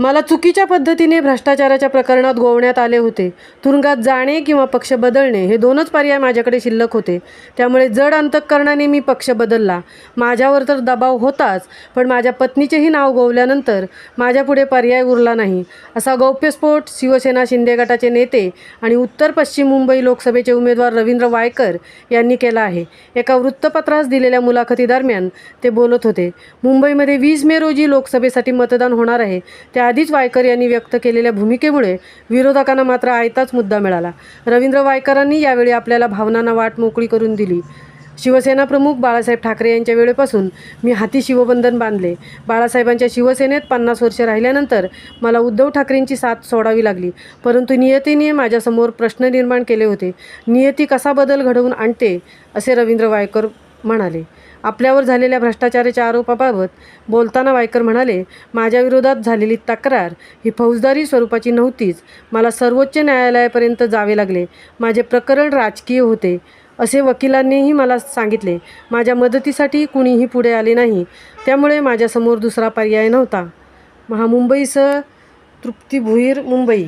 मला चुकीच्या पद्धतीने भ्रष्टाचाराच्या प्रकरणात गोवण्यात आले होते. तुरुंगात जाणे किंवा पक्ष बदलणे हे दोनच पर्याय माझ्याकडे शिल्लक होते. त्यामुळे जड अंतःकरणाने मी पक्ष बदलला. माझ्यावर तर दबाव होताच, पण माझ्या पत्नीचेही नाव गोवल्यानंतर माझ्यापुढे पर्याय उरला नाही. असा गौप्यस्फोट शिवसेना शिंदे गटाचे नेते आणि उत्तर पश्चिम मुंबई लोकसभेचे उमेदवार रवींद्र वायकर यांनी केला आहे. एका वृत्तपत्रास दिलेल्या मुलाखतीदरम्यान ते बोलत होते. मुंबईमध्ये 20 मे रोजी लोकसभेसाठी मतदान होणार आहे. त्याआधीच वायकर यांनी व्यक्त केलेल्या भूमिकेमुळे विरोधकांना मात्र आयताच मुद्दा मिळाला. रवींद्र वायकरांनी यावेळी आपल्याला भावनांना वाट मोकळी करून दिली. शिवसेना प्रमुख बाळासाहेब ठाकरे यांच्या वेळेपासून मी हाती शिवबंधन बांधले. बाळासाहेबांच्या शिवसेनेत 50 वर्षे राहिल्यानंतर मला उद्धव ठाकरेंची साथ सोडावी लागली. परंतु नियतीने माझ्यासमोर प्रश्न निर्माण केले होते. नियती कसा बदल घडवून आणते, असे रवींद्र वायकर म्हणाले. आपल्यावर झालेल्या भ्रष्टाचाराच्या आरोपाबाबत बोलताना वायकर म्हणाले, माझ्या विरोधात झालेली तक्रार ही फौजदारी स्वरूपाची नव्हतीच. मला सर्वोच्च न्यायालयापर्यंत जावे लागले. माझे प्रकरण राजकीय होते, असे वकिलांनीही मला सांगितले. माझ्या मदतीसाठी कुणीही पुढे आले नाही. त्यामुळे माझ्यासमोर दुसरा पर्याय नव्हता. महामुंबईसह तृप्ती भुईर, मुंबई.